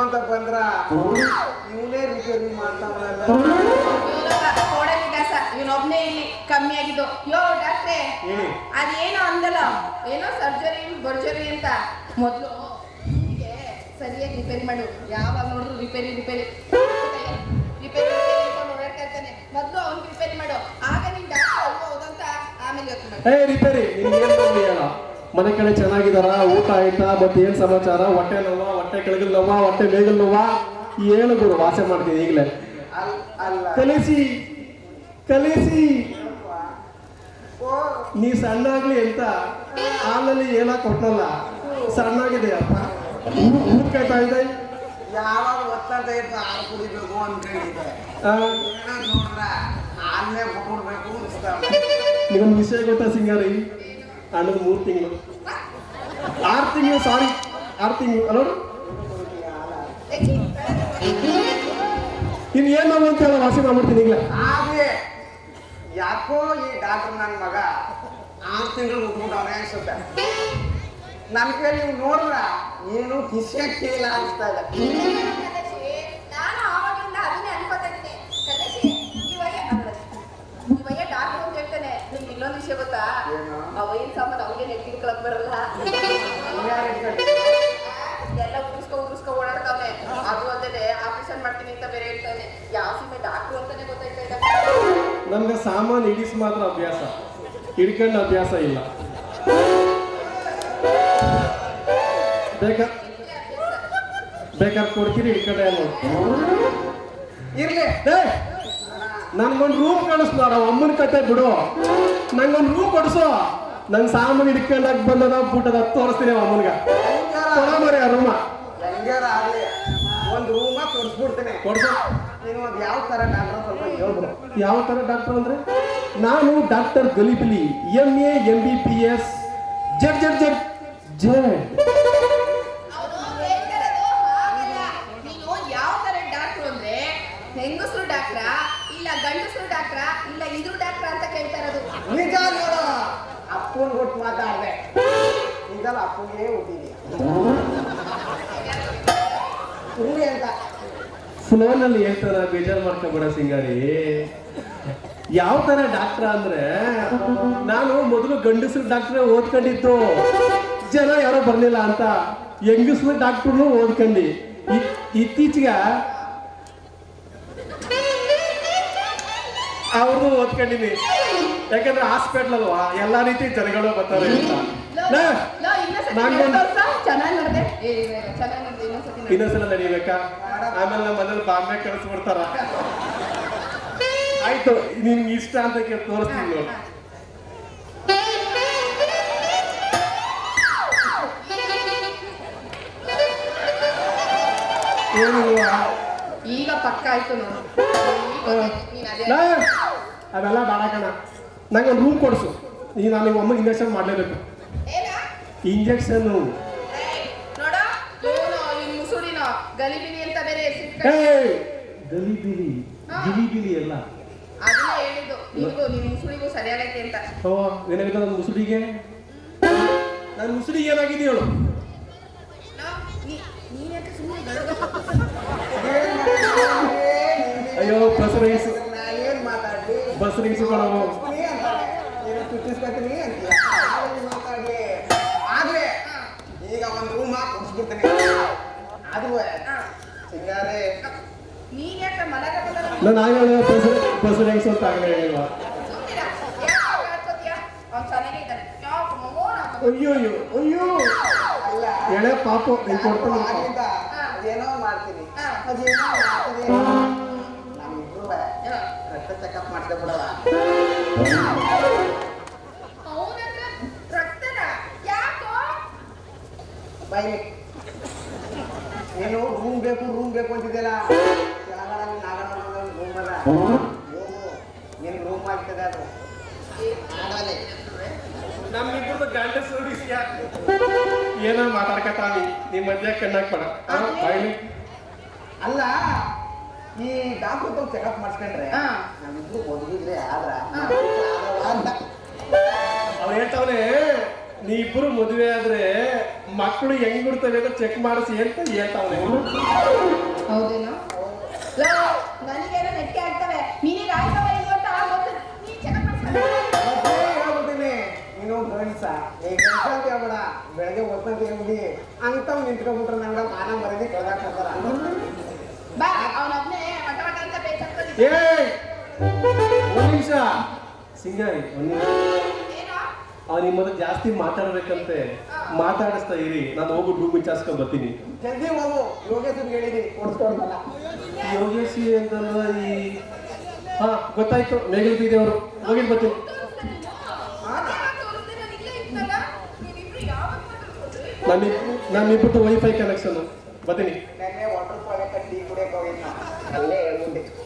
ಅಂತ ಬಂದ್ರ ಇವನೇ ರಿಪೇರಿ ಮಾಡ್ತಾವಲ್ಲ. ಇವನೊಬ್ನೇ ಇಲ್ಲಿ ಕಮ್ಮಿ ಆಗಿದ್ದು. ಯೋ ಡಾಕ್ಟ್ರೆ, ಅದೇನೋ ಅಂದಲ್ಲ, ಏನೋ ಸರ್ಜರಿ ಬರ್ಜರಿ ಅಂತ. ಮೊದ್ಲು ಸರಿಯಾಗಿ ರಿಪೇರಿ ಮಾಡು. ಯಾವಾಗ ನೋಡಿದ್ರು ರಿಪೇರಿ ರಿಪೇರಿ ರಿಪೇರಿ ಓಡಾಡ್ತಾ ಇರ್ತಾನೆ. ಮೊದ್ಲು ಅವ್ನಿಗೆ ರಿಪೇರಿ ಮಾಡು, ಆಗ ನಿನ್ ಡಾಕ್ಟರ್ ಹೌದಂತ ಆಮೇಲೆ ಯೋಚನೆ ಮಾಡು. ರಿಪೇರಿ ಹೇಳ. ಮನೆ ಕಡೆ ಚೆನ್ನಾಗಿದಾರ, ಊಟ ಆಯ್ತಾ, ಮತ್ತೆ ಏನ್ ಸಮಾಚಾರ? ಹೊಟ್ಟೆ ನೋವಾ, ಹೊಟ್ಟೆ ಕೆಳಗಲ್ ನೋವಾ, ಹೊಟ್ಟೆ ಮೇಗಲ್ ನೋವಾ? ಏನು ಗುರು ವಾಸೆ ಮಾಡ್ತೀನಿ ಈಗಲೇ. ಕಲಿಸಿ ಕಲಿಸಿ ನೀ ಸಣ್ಣಾಗ್ಲಿ ಅಂತ ಹಾಲಲ್ಲಿ ಏನ ಕೊಟ್ಟಲ್ಲ, ಸಣ್ಣಾಗಿದೆ ಅಪ್ಪ. ಊರ್ ಕಾಯ್ತಾ ಇದೆ. ಯಾವಾಗ ಒತ್ತಾಡ್ತಾ ಇತ್ತು ಹಾಲು ಕುಡಿಬೇಕು ಅನ್ಕೊಂಡಿದ್ದೆ. ನೋಡ್ರ ಹಾಲನ್ನೇ ಕೊಡ್ಬೇಕು ಅನಿಸ್ತಾವ. ನಿಗೊಂದು ವಿಷಯ ಗೊತ್ತಾ ಸಿಂಗಾರಿ? ಅಣ್ಣನ 3 ತಿಂಗಳು 6 ತಿಂಗಳು, ಸಾರಿ 6 ತಿಂಗಳು ಅಲ್ಲ. ಇನ್ ಏನ್ ನಾವು ಅಂತ ಹೇಳ ವಾಸಿ ಮಾಡ್ಬಿಡ್ತೀನಿ ಈಗ. ಆದ್ರೆ ಯಾಕೋ ಈ ಡಾಕ್ಟರ್ ನನ್ನ ಮಗ 6 ತಿಂಗಳು ಉಟ್ಬಿಟ್ಟವನೇ ಅನ್ಸುತ್ತೆ. ನನ್ನ ಕೈ ನೀವು ನೋಡ್ರ ಏನು ಕಿಸಕ್ಕೆ ಇಲ್ಲ ಅನಿಸ್ತಾ ಇದೆ. ನಾನು ಆವಾಗಿಂದ ಅದನ್ನೇ ಅನ್ಕೋತಾ ಇದ್ದೀನಿ. ಇವಯ್ಯ ಡಾಕ್ಟರ್ ಅಂತ ಹೇಳ್ತಾನೆ. ನಿಮ್ಗೆ ಇನ್ನೊಂದು ವಿಷಯ ಗೊತ್ತಾ? ಅವಯ್ಯನ ಸಾಮಾನು ಅವ್ರಿಗೆ ನೆಟ್ಟಿಡ್ಕೊಳಕ್ ಬರಲ್ಲ. ಎಲ್ಲ ಉದುರ್ಸ್ಕೊ ಓಡಾಡ್ತಾವೆ. ಅದು ಅಲ್ಲದೆ ಆಪರೇಷನ್ ಮಾಡ್ತೀನಿ ಅಂತ ಬೇರೆ ಹೇಳ್ತಾನೆ. ಯಾವ ಸಿಮೆ ಡಾಕ್ಟರ್ ಅಂತಾನೆ ಗೊತ್ತಾಯ್ತಾ ಇಲ್ಲ. ನಮ್ಗೆ ಸಾಮಾನು ಇಡಿಸ್ ಮಾತ್ರ ಅಭ್ಯಾಸ, ಹಿಡ್ಕೊಂಡು ಅಭ್ಯಾಸ ಇಲ್ಲ. ಬೇಕಾದ್ರೆ ಕೊಡ್ತೀರಿ ಹಿಡ್ಕೊಂಡೆ ಇರ್ಲಿ. ನನ್ಗೊಂದು ರೂಮ್ ಕಳಿಸ್ತಾರ, ಅಮ್ಮನ ಕತೆ ಬಿಡು. ನಂಗೊಂದು ರೂಮ್ ಕೊಡಿಸೋ. ನನ್ ಸಾಮಾನು ಹಿಡ್ಕೊಂಡಾಗ ಬಂದದ ಬಿಟ್ಟದ ತೋರಿಸ್ತೀನಿ ಅಮ್ಮನ್ಗ. ಮರಿ ಆ ರೂಮ ಹೆಂಗಾರ ಆಗ್ಲಿ ಒಂದು ರೂಮ ಕೊಡಿಸ್ಬಿಡ್ತೀನಿ. ಕೊಡ್ಸೋ. ನೀನು ಅದು ಯಾವ ತರ ಡಾಕ್ಟರ್ ಸ್ವಲ್ಪ ಹೇಳ್ಬಿಡು. ಯಾವ ತರ ಡಾಕ್ಟರ್ ಅಂದ್ರೆ? ನಾನು ಡಾಕ್ಟರ್ ಗಲಿಬಿಲಿ, MA MBBS ಜಡ್ ಜಡ್ ಜಡ್ ಜಡ್. ನೀನು ಯಾವ ತರ ಡಾಕ್ಟರ್ ಅಂದ್ರೆ ಹೆಂಗಸರು ಡಾಕ್ಟ್ರ ಇಲ್ಲ ಗಂಡಸರು ಡಾಕ್ಟ್ರ ಇಲ್ಲ ಇದ್ರು ಡಾಕ್ಟ್ರ ಅಂತ ಕೇಳ್ತಾ ಇರೋದು. ನಿಜ ನೋಡು, ಅಪ್ಪನ್ ಕೊಟ್ಟು ಮಾತಾಡ್ದೆ. ಈಗಲ್ಲ ಅಪ್ಪಗೆ ಹುಟ್ಟಿದ್ಯಾ ಅಂತ ಫ್ಲೋನಲ್ಲಿ ಹೇಳ್ತಾರ, ಬೇಜಾರು ಮಾಡ್ಕೊಬೇಡ ಸಿಂಗಾರಿ. ಯಾವ ತರ ಡಾಕ್ಟರ್ ಅಂದ್ರೆ, ನಾನು ಮೊದಲು ಗಂಡಸರು ಡಾಕ್ಟ್ರೇ ಓದ್ಕೊಂಡಿದ್ದು. ಜನ ಯಾರೋ ಬರ್ಲಿಲ್ಲ ಅಂತ ಹೆಂಗಸರು ಡಾಕ್ಟ್ರು ಓದ್ಕೊಂಡಿ. ಇತ್ತೀಚೆಗೆ ಅವ್ರದ್ದು ಓದ್ಕೊಂಡಿನಿ. ಯಾಕಂದ್ರೆ ಹಾಸ್ಪಿಟ್ಲ್ ಅಲ್ವಾ, ಎಲ್ಲಾ ರೀತಿ ಜನಗಳು ಬರ್ತಾರೆ ಅಂತ. ಇನ್ನೊಂದ್ಸಲ ನಡಿಬೇಕಾ? ಆಮೇಲೆ ನಮ್ಮ ಮನೇಲಿ ಬಾಂಬೆ ಕಳಿಸ್ಬಿಡ್ತಾರ. ಆಯ್ತು, ನಿನ್ಗೆ ಇಷ್ಟ ಅಂತ ತೋರಿಸ್ತೀನಿ ನೋಡಿ. ಈಗ ಪಕ್ಕ ಆಯ್ತು ನೋಡು. ಅದೆಲ್ಲ ಬೇಡ ಕಣ. ನಂಗೊಂದು ರೂಮ್ ಕೊಡಿಸು. ಈಗ ನಾನು ನಿಮ್ಮ ಅಮ್ಮಗೆ ಇಂಜೆಕ್ಷನ್ ಮಾಡಲೇಬೇಕು. ಇಂಜೆಕ್ಷನ್ ಗಲಿಬಿಲಿ ಅಂತ ಬೇರೆ ಗಲಿಬಿಲಿ ಗಿಲಿಬಿಲಿ ಎಲ್ಲ ಅದನ್ನೇ ಹೇಳಿದ್ದು. ನಿನಗೂ ನಿನ್ ಮುಸುಳಿಗೂ ಸರಿಯಾಗೈತೆ ಅಂತ. ಏನಾಗಿದೆ ನನ್ನ ಮುಸುಡಿಗೆ? ನನ್ನ ಮುಸುಡಿಗೆ ಏನಾಗಿದೆ ಹೇಳು? ಅಯ್ಯೋ ಬಸ್ ರೈಸು ಕಣವು. ಆದ್ರೆ ಈಗ ಒಂದು ರೂಮ್ ಕೊಡಿಸ್ಬಿಡ್ತೀನಿ. ಆದ್ರೂ ಸಿಂಗಾರೆ ನಾನು ಆಗಲೇ ಬಸ್ ರೈಸು ಅಂತ ಆಗಲೇ ಹೇಳಿಲ್ವಾ? ಅಯ್ಯೋ ಅಯ್ಯೋ ಅಯ್ಯೋ ಎಳೆ ಪಾಪು ನೀನು ಕೊಡ್ತಾನೆ. ಅದೇನೋ ಮಾಡ್ತೀನಿ, ಅದೇನೋ ಮಾಡ್ತೀನಿ. ನಮ್ಮಿಬ್ರು ರಕ್ತ ಚೆಕಪ್ ಮಾಡ್ದೆ ಬಿಡಲ್ಲ. ಬೈ ಏನು ರೂಮ್ ಬೇಕು ಅಂತಿದ್ದೆಲ್ಲ. ರೂಮ್ ಅಲ್ಲ, ಏನು ರೂಮ್ ಆಗ್ತದೆ ಅದು. ನಮ್ಮಿಬ್ಬರದು ಗಂಡಸು ಏನೋ ಮಾತಾಡ್ಕತಾವಿ. ನಿಮ್ಮ ಮಧ್ಯ ಕಣ್ಣಾಗ ಪಡ ಅಲ್ಲ, ಈ ಡಾಕ್ಟರ್ ಚೆಕಪ್ ಮಾಡಿಸ್ಕೊಂಡ್ರೆ ನಮ್ಮಿಬ್ರು ಒದಗಿದ್ರೆ ಆದ್ರ ಅಂತ ಅವ್ರು ಹೇಳ್ತಾವನೆ ನೀ ಇಬ್ರು ಮದುವೆ ಆದ್ರೆ ಮಕ್ಕಳು ಹೆಂಗ್ ಬಿಡ್ತವೆ ಅಂತ ಚೆಕ್ ಮಾಡಿಸಿ ಅಂತ ಹೇಳ್ತಾವನೆ. ಹೌದೇನೋ? ನನಗೇನೋ ನೆಟ್ಟೆ ಆಗ್ತವೆ, ನಿನಗೆ ಆಗ್ತವ ಇಲ್ವೋ ಅಂತ ಆಗೋದು ನೀ ಚೆನ್ನಾಗಿ ಹೇಳ್ಬಿಡ್ತೀನಿ. ನೀನು ಗಂಡ್ಸ ಈ ಗಂಡ್ಸ ಅಂತ ಹೇಳ್ಬೇಡ, ಬೆಳಗ್ಗೆ ಓದ್ಕೊಂತ ಹುಡುಗಿ ಅಂತವ್ ನಿಂತ್ಕೊಂಡ್ಬಿಟ್ರೆ ನಂಗ ಮಾನ ಮರದಿ ಕೆಳಗಾಕ್ತಾರ. ಬಾ ಅವನೊಬ್ನೇ ಮಟ ಮಟ ಅಂತ ಬೇಕಂತ ಏ ಒಂದ್ ನಿಮಿಷ ಸಿಂಗಾರಿ, ಒಂದ್ ನಿಮಿಷ. ಏನೋ ಅವ್ನು ನಿಮ್ಮ ಮೊದಲು ಜಾಸ್ತಿ ಮಾತಾಡ್ಬೇಕಂತೆ, ಮಾತಾಡಿಸ್ತಾ ಇರಿ, ನಾನು ಹೋಗಿ ಡೂ ಮುಚ್ಚಾಸ್ಕೊಂಡ್ ಬರ್ತೀನಿ. ಜಲ್ದಿ ಹೋಗು, ಯೋಗೇಶ್ವರ್ಗೆ ಹೇಳಿದೀನಿ ಕೊಡ್ಸ್ಕೊಡ್ತಲ್ಲ. ಯೋಗೇಶಿ ಅಂತಲ್ಲ ಈ ಹಾ ಗೊತ್ತಾಯ್ತು, ಮೇಘಲ್ ಬೀದಿ ಅವರು ಹೋಗಿ ಬರ್ತೀನಿ. ನಮ್ಮಿಬ್ಬರದು ವೈಫೈ ಕನೆಕ್ಷನ್ ಬರ್ತೀನಿ. ನೆನ್ನೆ ವಾಟರ್ ಫಾಲ್ ಟೀ ಕುಡಿಯಕ್ಕೆ ಹೋಗಿದ್ನ, ಅಲ್ಲೇ ಹೇಳ್ಬಿಟ್ಟು